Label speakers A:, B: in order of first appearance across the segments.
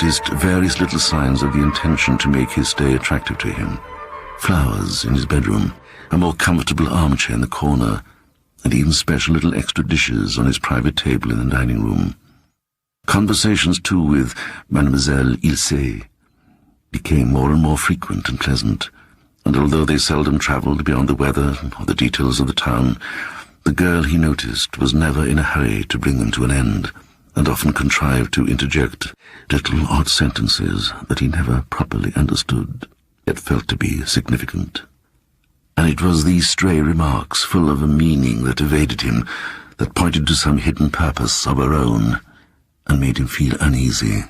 A: noticed various little signs of the intention to make his stay attractive to him. Flowers in his bedroom, a more comfortable armchair in the corner, and even special little extra dishes on his private table in the dining room. Conversations, too, with Mademoiselle Ilse became more and more frequent and pleasant, and although they seldom travelled beyond the weather or the details of the town, the girl, he noticed, was never in a hurry to bring them to an end, and often contrived to interject little odd sentences that he never properly understood, yet felt to be significant. And it was these stray remarks, full of a meaning that evaded him, that pointed to some hidden purpose of her own, and made him feel uneasy.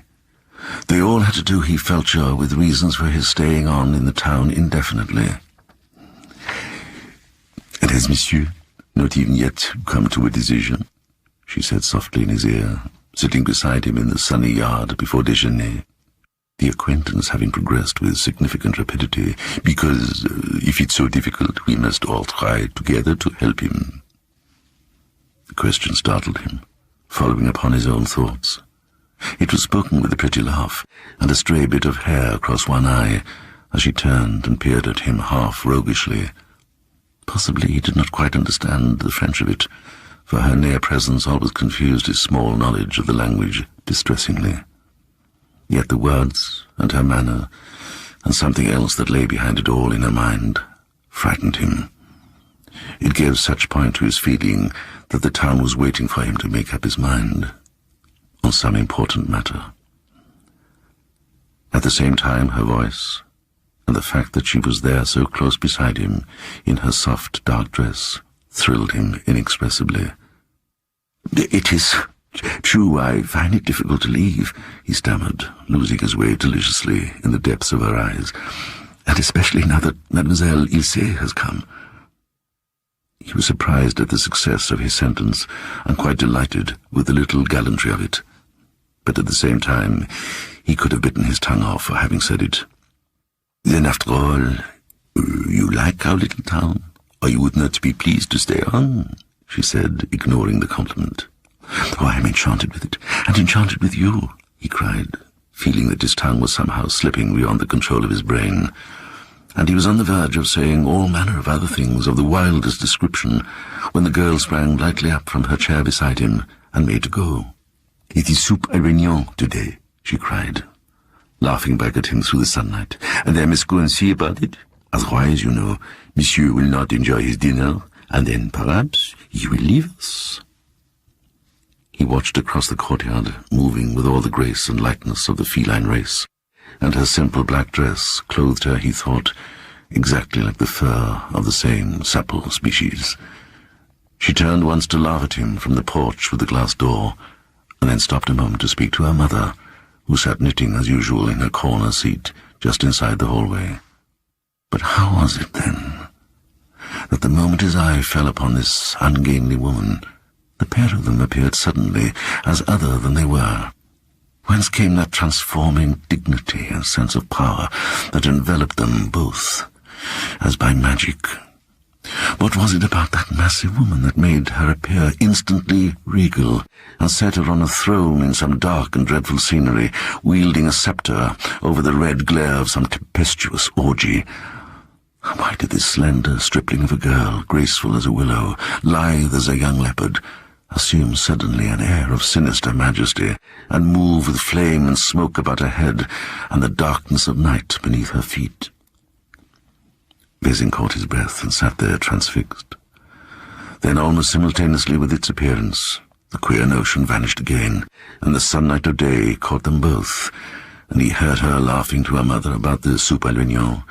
A: They all had to do, he felt sure, with reasons for his staying on in the town indefinitely. "And has Monsieur not even yet come to a decision?" she said softly in his ear, sitting beside him in the sunny yard before déjeuner, the acquaintance having progressed with significant rapidity, "because if it's so difficult, we must all try together to help him." The question startled him, following upon his own thoughts. It was spoken with a pretty laugh, and a stray bit of hair across one eye, as she turned and peered at him half roguishly. Possibly he did not quite understand the French of it, for her near presence always confused his small knowledge of the language distressingly. Yet the words and her manner, and something else that lay behind it all in her mind, frightened him. It gave such point to his feeling that the town was waiting for him to make up his mind on some important matter. At the same time, her voice, and the fact that she was there so close beside him in her soft dark dress, thrilled him inexpressibly. "It is true, I find it difficult to leave," he stammered, losing his way deliciously in the depths of her eyes, "and especially now that Mademoiselle Ilse has come." He was surprised at the success of his sentence, and quite delighted with the little gallantry of it. But at the same time, he could have bitten his tongue off for having said it. "Then after all, you like our little town, or you would not be pleased to stay on?" she said, ignoring the compliment. "Oh, I am enchanted with it, and enchanted with you," he cried, feeling that his tongue was somehow slipping beyond the control of his brain. And he was on the verge of saying all manner of other things of the wildest description, when the girl sprang lightly up from her chair beside him and made to go. "It is soup à réunion today," she cried, laughing back at him through the sunlight, "and I must go and see about it. Otherwise, you know, Monsieur will not enjoy his dinner, and then perhaps he will leave us." He watched across the courtyard, moving with all the grace and lightness of the feline race, and her simple black dress clothed her, he thought, exactly like the fur of the same supple species. She turned once to laugh at him from the porch with the glass door, and then stopped a moment to speak to her mother, who sat knitting as usual in her corner seat just inside the hallway. But how was it, then, that the moment his eye fell upon this ungainly woman, the pair of them appeared suddenly as other than they were? Whence came that transforming dignity and sense of power that enveloped them both, as by magic? What was it about that massive woman that made her appear instantly regal, and set her on a throne in some dark and dreadful scenery, wielding a sceptre over the red glare of some tempestuous orgy? Why did this slender stripling of a girl, graceful as a willow, lithe as a young leopard, assume suddenly an air of sinister majesty, and move with flame and smoke about her head, and the darkness of night beneath her feet? Vezin caught his breath and sat there transfixed. Then, almost simultaneously with its appearance, the queer notion vanished again, and the sunlight of day caught them both, and he heard her laughing to her mother about the soup à l'oignon,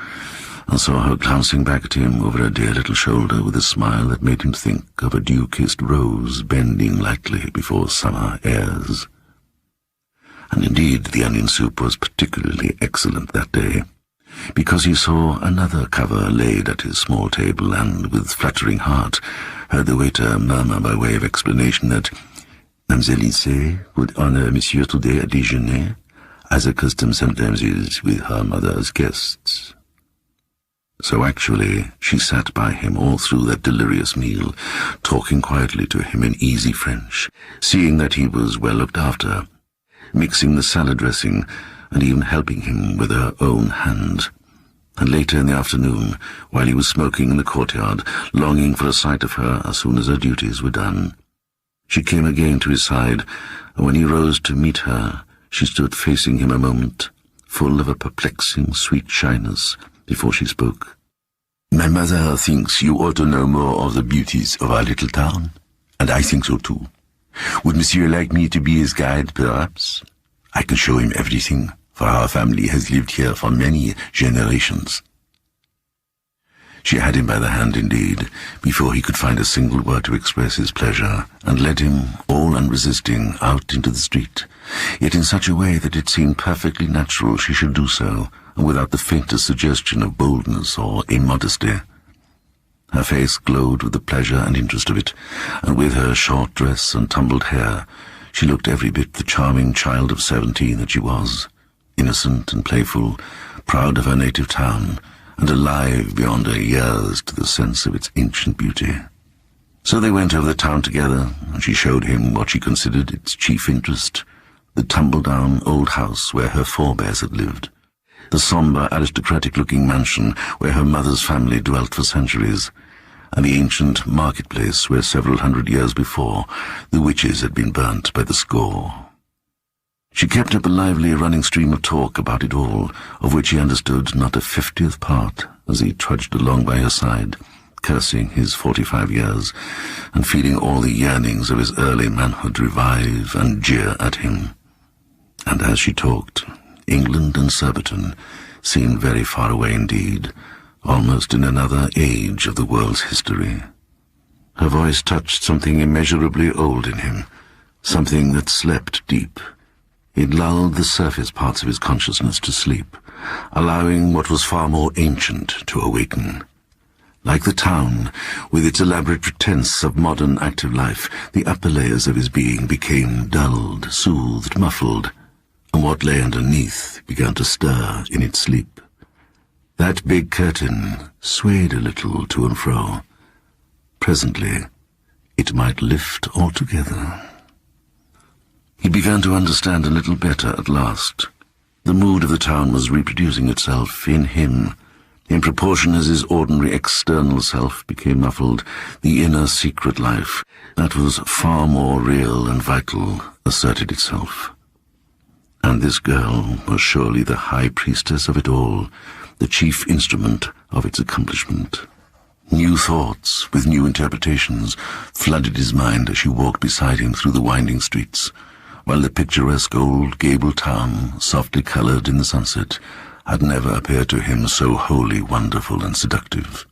A: and saw her glancing back at him over her dear little shoulder with a smile that made him think of a dew-kissed rose bending lightly before summer airs. And indeed the onion soup was particularly excellent that day, because he saw another cover laid at his small table, and, with fluttering heart, heard the waiter murmur by way of explanation that Mademoiselle Ilse would honour Monsieur today at déjeuner, as her custom sometimes is with her mother's guests. So actually she sat by him all through that delirious meal, talking quietly to him in easy French, seeing that he was well looked after, mixing the salad dressing and even helping him with her own hand. And later in the afternoon, while he was smoking in the courtyard, longing for a sight of her as soon as her duties were done, she came again to his side, and when he rose to meet her, she stood facing him a moment, full of a perplexing, sweet shyness, before she spoke. "My mother thinks you ought to know more of the beauties of our little town, and I think so too. Would Monsieur like me to be his guide, perhaps? I can show him everything, for our family has lived here for many generations." She had him by the hand indeed, before he could find a single word to express his pleasure, and led him, all unresisting, out into the street, yet in such a way that it seemed perfectly natural she should do so, and without the faintest suggestion of boldness or immodesty. Her face glowed with the pleasure and interest of it, and with her short dress and tumbled hair, she looked every bit the charming child of 17 that she was, innocent and playful, proud of her native town, and alive beyond her years to the sense of its ancient beauty. So they went over the town together, and she showed him what she considered its chief interest, the tumble-down old house where her forebears had lived, the sombre, aristocratic-looking mansion where her mother's family dwelt for centuries, and the ancient marketplace where several hundred years before the witches had been burnt by the score. She kept up a lively running stream of talk about it all, of which he understood not a 50th part, as he trudged along by her side, cursing his 45 years, and feeling all the yearnings of his early manhood revive and jeer at him. And as she talked, England and Surbiton seemed very far away indeed, almost in another age of the world's history. Her voice touched something immeasurably old in him, something that slept deep. It lulled the surface parts of his consciousness to sleep, allowing what was far more ancient to awaken. Like the town, with its elaborate pretense of modern active life, the upper layers of his being became dulled, soothed, muffled, and what lay underneath began to stir in its sleep. That big curtain swayed a little to and fro. Presently, it might lift altogether. He began to understand a little better at last. The mood of the town was reproducing itself in him. In proportion as his ordinary external self became muffled, the inner secret life, that was far more real and vital, asserted itself. And this girl was surely the high priestess of it all, the chief instrument of its accomplishment. New thoughts, with new interpretations, flooded his mind as she walked beside him through the winding streets, while the picturesque old gable town, softly coloured in the sunset, had never appeared to him so wholly wonderful and seductive.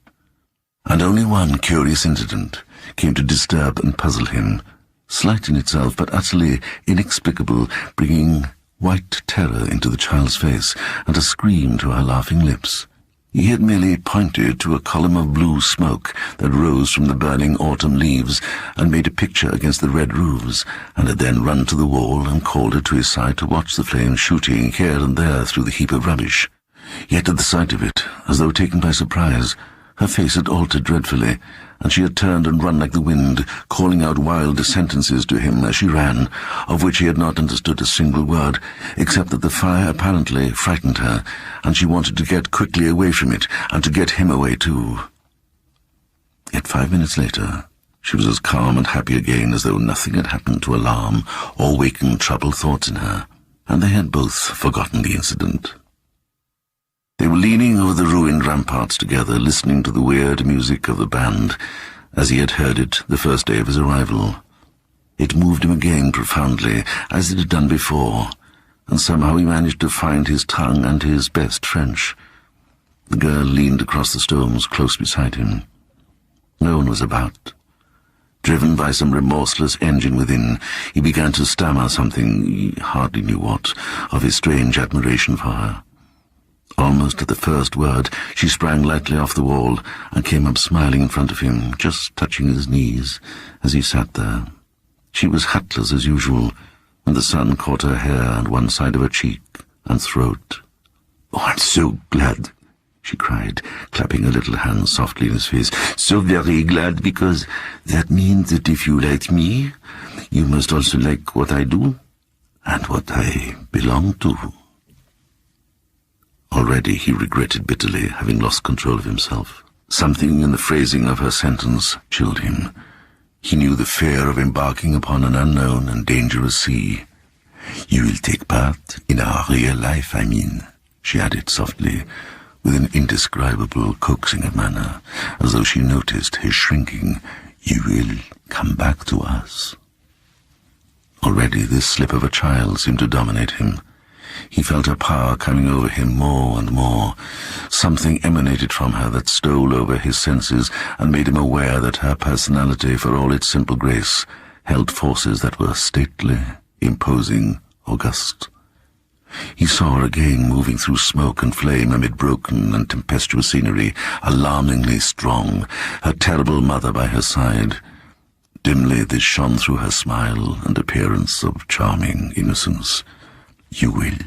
A: And only one curious incident came to disturb and puzzle him, slight in itself but utterly inexplicable, bringing white terror into the child's face and a scream to her laughing lips. He had merely pointed to a column of blue smoke that rose from the burning autumn leaves and made a picture against the red roofs, and had then run to the wall and called her to his side to watch the flames shooting here and there through the heap of rubbish. Yet at the sight of it, as though taken by surprise, her face had altered dreadfully, and she had turned and run like the wind, calling out wild sentences to him as she ran, of which he had not understood a single word, except that the fire apparently frightened her, and she wanted to get quickly away from it, and to get him away too. Yet 5 minutes later, she was as calm and happy again as though nothing had happened to alarm or waken troubled thoughts in her, and they had both forgotten the incident. They were leaning over the ruined ramparts together, listening to the weird music of the band, as he had heard it the first day of his arrival. It moved him again profoundly, as it had done before, and somehow he managed to find his tongue and his best French. The girl leaned across the stones close beside him. No one was about. Driven by some remorseless engine within, he began to stammer something, he hardly knew what, of his strange admiration for her. Almost at the first word, she sprang lightly off the wall and came up smiling in front of him, just touching his knees as he sat there. She was hatless as usual, and the sun caught her hair and one side of her cheek and throat. "Oh, I'm so glad," she cried, clapping her little hands softly in his face. "So very glad, because that means that if you like me, you must also like what I do. and what I belong to. Already he regretted bitterly having lost control of himself. Something in the phrasing of her sentence chilled him. He knew the fear of embarking upon an unknown and dangerous sea. "You will take part in our real life, I mean," she added softly, with an indescribable coaxing of manner, as though she noticed his shrinking. "You will come back to us." Already this slip of a child seemed to dominate him. He felt her power coming over him more and more. Something emanated from her that stole over his senses and made him aware that her personality, for all its simple grace, held forces that were stately, imposing, august. He saw her again moving through smoke and flame amid broken and tempestuous scenery, alarmingly strong, her terrible mother by her side. Dimly this shone through her smile and appearance of charming innocence. "You will.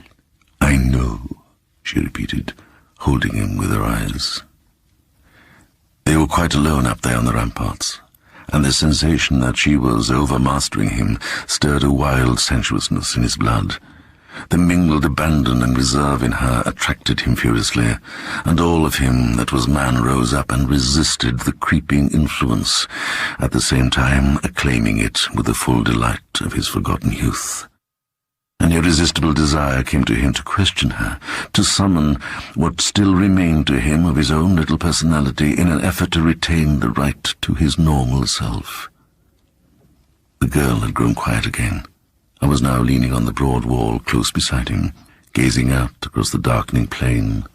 A: I know," she repeated, holding him with her eyes. They were quite alone up there on the ramparts, and the sensation that she was overmastering him stirred a wild sensuousness in his blood. The mingled abandon and reserve in her attracted him furiously, and all of him that was man rose up and resisted the creeping influence, at the same time acclaiming it with the full delight of his forgotten youth. An irresistible desire came to him to question her, to summon what still remained to him of his own little personality in an effort to retain the right to his normal self. The girl had grown quiet again, and was now leaning on the broad wall close beside him, gazing out across the darkening plain,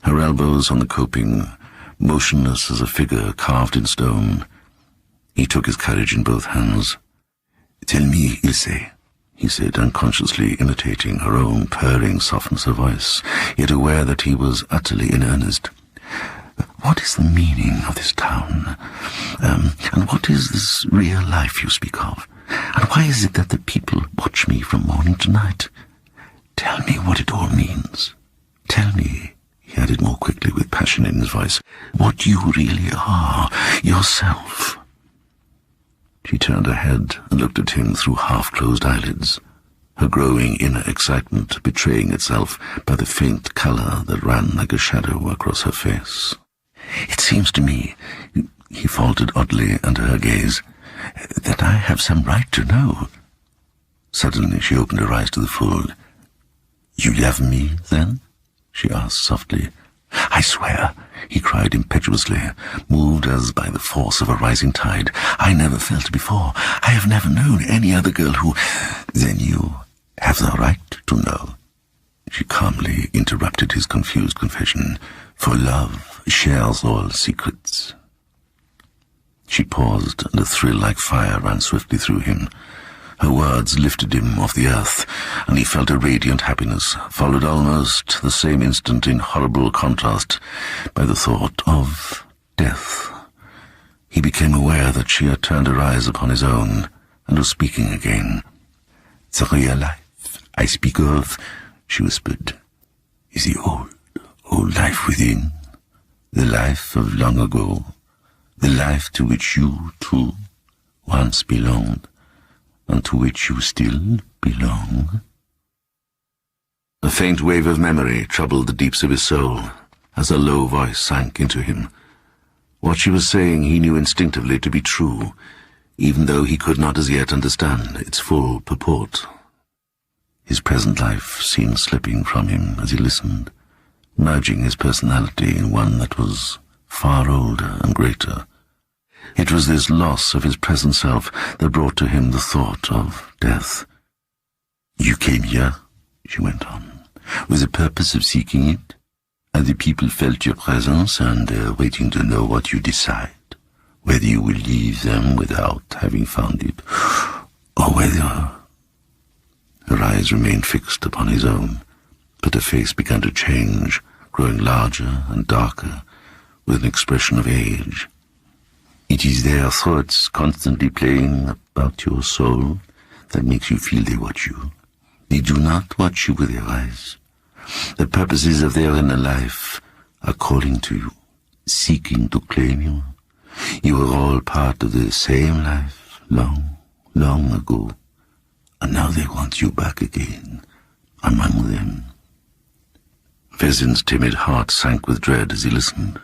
A: her elbows on the coping, motionless as a figure carved in stone. He took his courage in both hands. "Tell me, Ilse," he said, unconsciously imitating her own purring softness of voice, yet aware that he was utterly in earnest. "What is the meaning of this town? And what is this real life you speak of? And why is it that the people watch me from morning to night? Tell me what it all means. Tell me," he added more quickly with passion in his voice, "what you really are, yourself." She turned her head and looked at him through half-closed eyelids, her growing inner excitement betraying itself by the faint colour that ran like a shadow across her face. "It seems to me," he faltered oddly under her gaze, "that I have some right to know." Suddenly she opened her eyes to the full. "You love me, then?" she asked softly. "I swear," he cried impetuously, moved as by the force of a rising tide. "I never felt before. I have never known any other girl who—" "Then you have the right to know," she calmly interrupted his confused confession, "for love shares all secrets." She paused, and a thrill like fire ran swiftly through him. Her words lifted him off the earth, and he felt a radiant happiness, followed almost the same instant in horrible contrast by the thought of death. He became aware that she had turned her eyes upon his own, and was speaking again. "The real life I speak of," she whispered, "is the old life within, the life of long ago, the life to which you, too, once belonged, and to which you still belong." A faint wave of memory troubled the deeps of his soul, as a low voice sank into him. What she was saying he knew instinctively to be true, even though he could not as yet understand its full purport. His present life seemed slipping from him as he listened, merging his personality in one that was far older and greater. It was this loss of his present self that brought to him the thought of death. "You came here," she went on, "with the purpose of seeking it, and the people felt your presence and are waiting to know what you decide, whether you will leave them without having found it, or whether—" Her eyes remained fixed upon his own, but her face began to change, growing larger and darker, with an expression of age. "It is their thoughts constantly playing about your soul that makes you feel they watch you. They do not watch you with their eyes. The purposes of their inner life are calling to you, seeking to claim you. You are all part of the same life, long, long ago, and now they want you back again, among them. Vezin's timid heart sank with dread as he listened,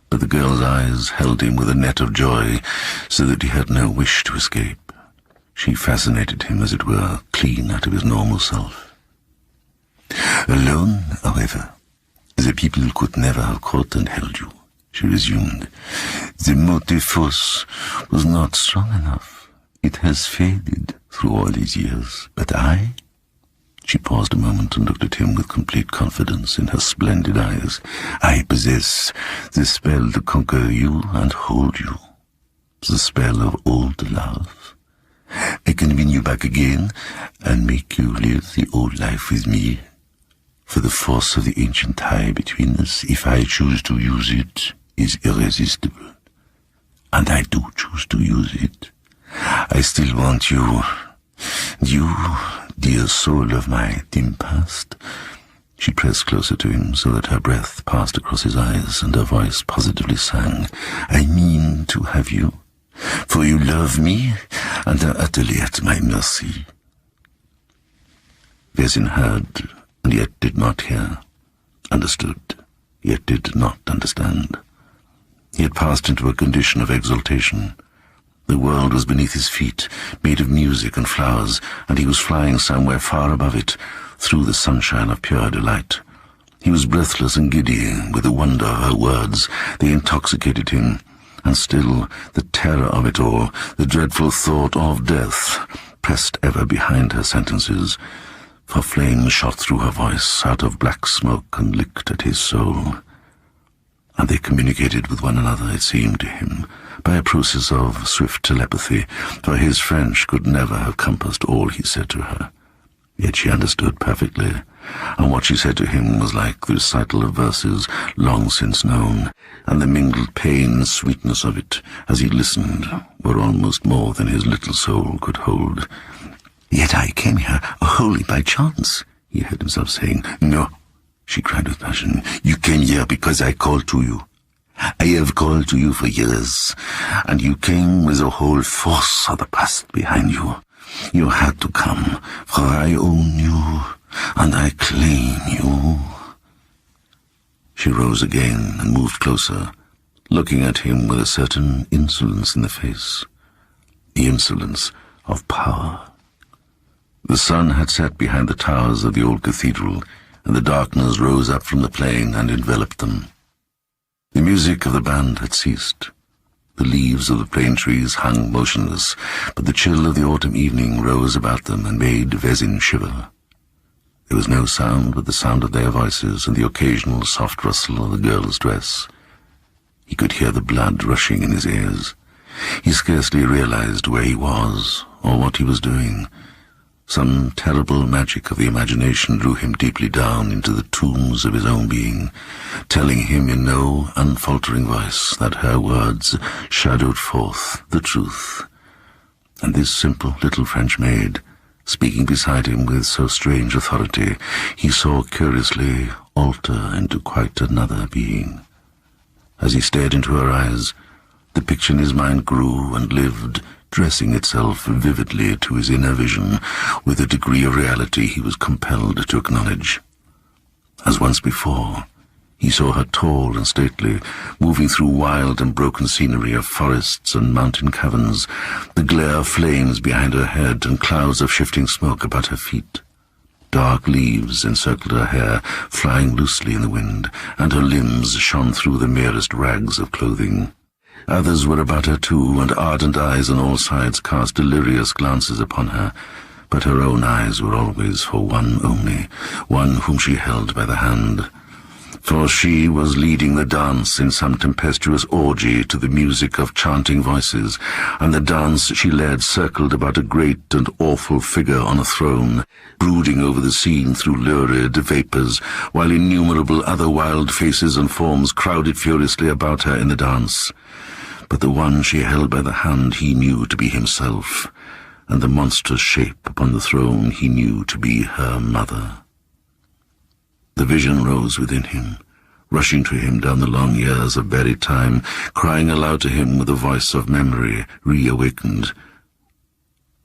A: but the girl's eyes held him with a net of joy, so that he had no wish to escape. She fascinated him, as it were, clean out of his normal self. Alone, however, the people could never have caught and held you, she resumed. The mot de force was not strong enough. It has faded through all these years. But I? She paused a moment and looked at him with complete confidence in her splendid eyes. I possess the spell to conquer you and hold you. The spell of old love. I can win you back again and make you live the old life with me. For the force of the ancient tie between us, if I choose to use it, is irresistible. And I do choose to use it. I still want you, dear soul of my dim past. She pressed closer to him so that her breath passed across his eyes and her voice positively sang. I mean to have you, for you love me and are utterly at my mercy. Vezin heard, and yet did not hear, understood, yet did not understand. He had passed into a condition of exaltation. The world was beneath his feet, made of music and flowers, and he was flying somewhere far above it, through the sunshine of pure delight. He was breathless and giddy with the wonder of her words. They intoxicated him, and still the terror of it all, the dreadful thought of death, pressed ever behind her sentences. For flames shot through her voice out of black smoke and licked at his soul. And they communicated with one another, it seemed to him, by a process of swift telepathy, for his French could never have compassed all he said to her. Yet she understood perfectly, and what she said to him was like the recital of verses long since known, and the mingled pain and sweetness of it, as he listened, were almost more than his little soul could hold. Yet I came here wholly by chance, he heard himself saying. No, she cried with passion. You came here because I called to you. I have called to you for years, and you came with the whole force of the past behind you. You had to come, for I own you, and I claim you. She rose again and moved closer, looking at him with a certain insolence in the face, the insolence of power. The sun had set behind the towers of the old cathedral, and the darkness rose up from the plain and enveloped them. The music of the band had ceased. The leaves of the plane trees hung motionless, but the chill of the autumn evening rose about them and made Vezin shiver. There was no sound but the sound of their voices and the occasional soft rustle of the girl's dress. He could hear the blood rushing in his ears. He scarcely realized where he was or what he was doing. Some terrible magic of the imagination drew him deeply down into the tombs of his own being, telling him in no unfaltering voice that her words shadowed forth the truth. And this simple little French maid, speaking beside him with so strange authority, he saw curiously alter into quite another being. As he stared into her eyes, the picture in his mind grew and lived, dressing itself vividly to his inner vision with a degree of reality he was compelled to acknowledge. As once before, he saw her tall and stately, moving through wild and broken scenery of forests and mountain caverns, the glare of flames behind her head and clouds of shifting smoke about her feet. Dark leaves encircled her hair, flying loosely in the wind, and her limbs shone through the merest rags of clothing. Others were about her too, and ardent eyes on all sides cast delirious glances upon her, but her own eyes were always for one only, one whom she held by the hand. For she was leading the dance in some tempestuous orgy to the music of chanting voices, and the dance she led circled about a great and awful figure on a throne, brooding over the scene through lurid vapours, while innumerable other wild faces and forms crowded furiously about her in the dance. But the one she held by the hand he knew to be himself, and the monstrous shape upon the throne he knew to be her mother. The vision rose within him, rushing to him down the long years of buried time, crying aloud to him with the voice of memory reawakened.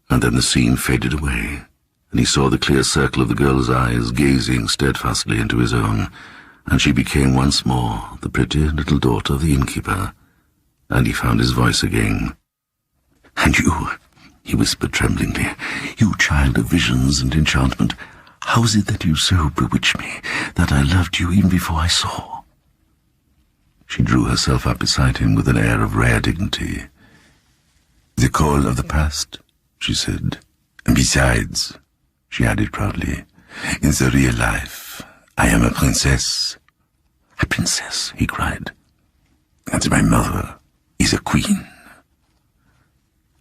A: And then the scene faded away, and he saw the clear circle of the girl's eyes gazing steadfastly into his own, and she became once more the pretty little daughter of the innkeeper, and he found his voice again. "And you," he whispered tremblingly, "you child of visions and enchantment, how is it that you so bewitched me that I loved you even before I saw?" She drew herself up beside him with an air of rare dignity. "The call of the past," she said. "And besides," she added proudly, "in the real life, I am a princess." "A princess?" he cried. "And my mother is a queen."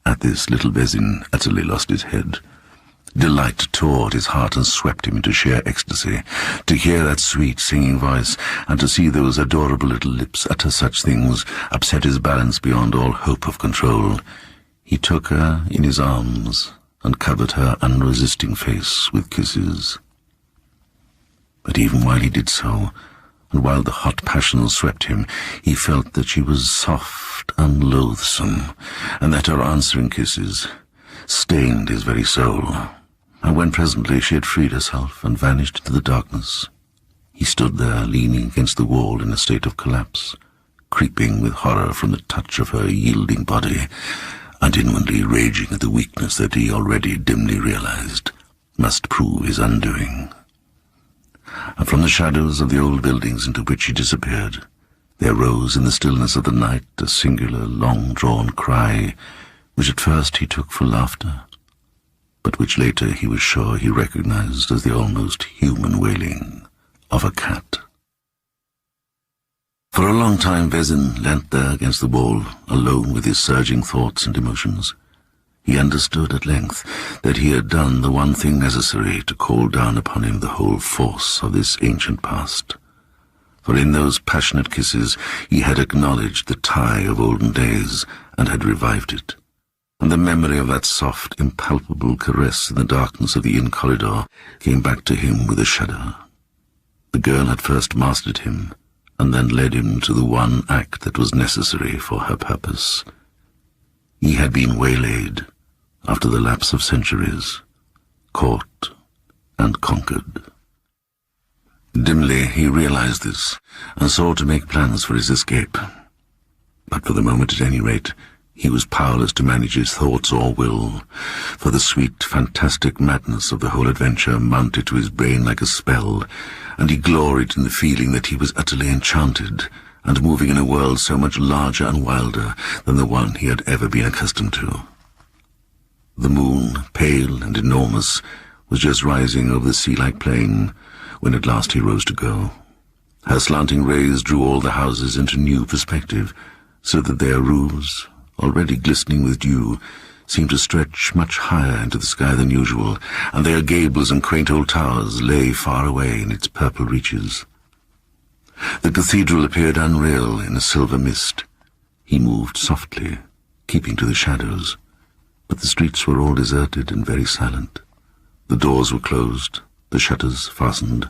A: At this, little Vezin utterly lost his head. Delight tore at his heart and swept him into sheer ecstasy. To hear that sweet singing voice, and to see those adorable little lips utter such things, upset his balance beyond all hope of control. He took her in his arms and covered her unresisting face with kisses. But even while he did so, and while the hot passion swept him, he felt that she was soft and loathsome, and that her answering kisses stained his very soul. And when presently she had freed herself and vanished into the darkness, he stood there leaning against the wall in a state of collapse, creeping with horror from the touch of her yielding body, and inwardly raging at the weakness that he already dimly realized must prove his undoing. And from the shadows of the old buildings into which he disappeared, there rose in the stillness of the night a singular, long-drawn cry, which at first he took for laughter, but which later he was sure he recognized as the almost human wailing of a cat. For a long time Vezin leant there against the wall, alone with his surging thoughts and emotions. He understood at length that he had done the one thing necessary to call down upon him the whole force of this ancient past. For in those passionate kisses he had acknowledged the tie of olden days and had revived it, and the memory of that soft, impalpable caress in the darkness of the inn corridor came back to him with a shudder. The girl had first mastered him, and then led him to the one act that was necessary for her purpose. He had been waylaid, after the lapse of centuries, caught and conquered. Dimly he realized this, and sought to make plans for his escape. But for the moment, at any rate, he was powerless to manage his thoughts or will, for the sweet, fantastic madness of the whole adventure mounted to his brain like a spell, and he gloried in the feeling that he was utterly enchanted, and moving in a world so much larger and wilder than the one he had ever been accustomed to. The moon, pale and enormous, was just rising over the sea-like plain, when at last he rose to go. Her slanting rays drew all the houses into new perspective, so that their roofs, already glistening with dew, seemed to stretch much higher into the sky than usual, and their gables and quaint old towers lay far away in its purple reaches. The cathedral appeared unreal in a silver mist. He moved softly, keeping to the shadows, but the streets were all deserted and very silent. The doors were closed, the shutters fastened.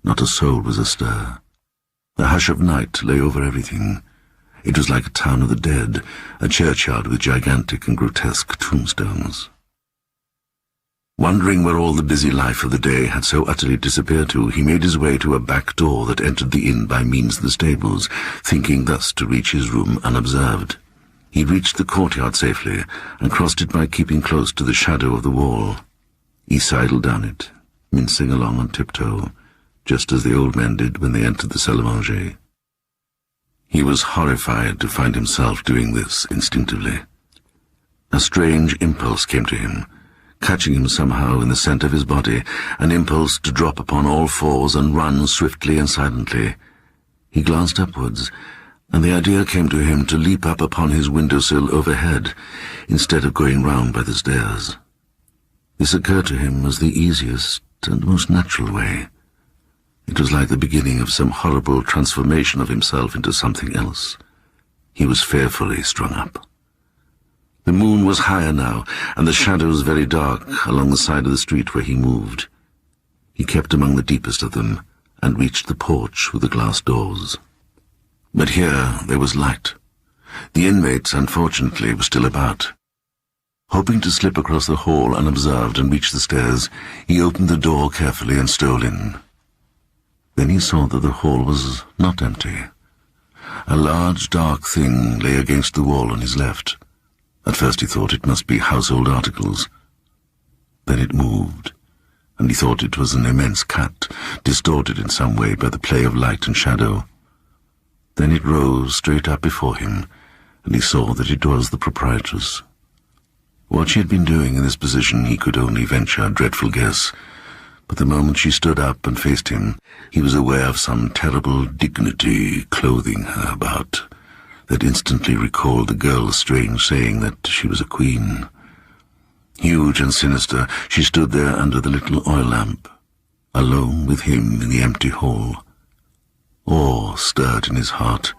A: Not a soul was astir. The hush of night lay over everything. It was like a town of the dead, a churchyard with gigantic and grotesque tombstones. Wondering where all the busy life of the day had so utterly disappeared to, he made his way to a back door that entered the inn by means of the stables, thinking thus to reach his room unobserved. He reached the courtyard safely, and crossed it by keeping close to the shadow of the wall. He sidled down it, mincing along on tiptoe, just as the old men did when they entered the salle à manger. He was horrified to find himself doing this instinctively. A strange impulse came to him, catching him somehow in the centre of his body, an impulse to drop upon all fours and run swiftly and silently. He glanced upwards, and the idea came to him to leap up upon his windowsill overhead, instead of going round by the stairs. This occurred to him as the easiest and most natural way. It was like the beginning of some horrible transformation of himself into something else. He was fearfully strung up. The moon was higher now, and the shadows very dark along the side of the street where he moved. He kept among the deepest of them, and reached the porch with the glass doors. But here there was light. The inmates, unfortunately, were still about. Hoping to slip across the hall unobserved and reach the stairs, he opened the door carefully and stole in. Then he saw that the hall was not empty. A large, dark thing lay against the wall on his left. At first he thought it must be household articles. Then it moved, and he thought it was an immense cat, distorted in some way by the play of light and shadow. Then it rose straight up before him, and he saw that it was the proprietress. What she had been doing in this position he could only venture a dreadful guess, but the moment she stood up and faced him, he was aware of some terrible dignity clothing her about, that instantly recalled the girl's strange saying that she was a queen. Huge and sinister, she stood there under the little oil lamp, alone with him in the empty hall. Awe stirred in his heart,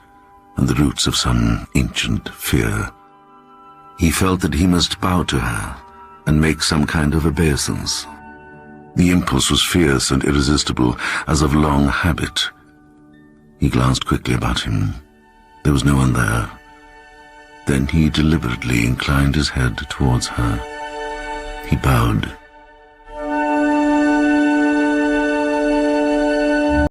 A: and the roots of some ancient fear. He felt that he must bow to her and make some kind of obeisance. The impulse was fierce and irresistible, as of long habit. He glanced quickly about him. There was no one there. Then he deliberately inclined his head towards her. He bowed,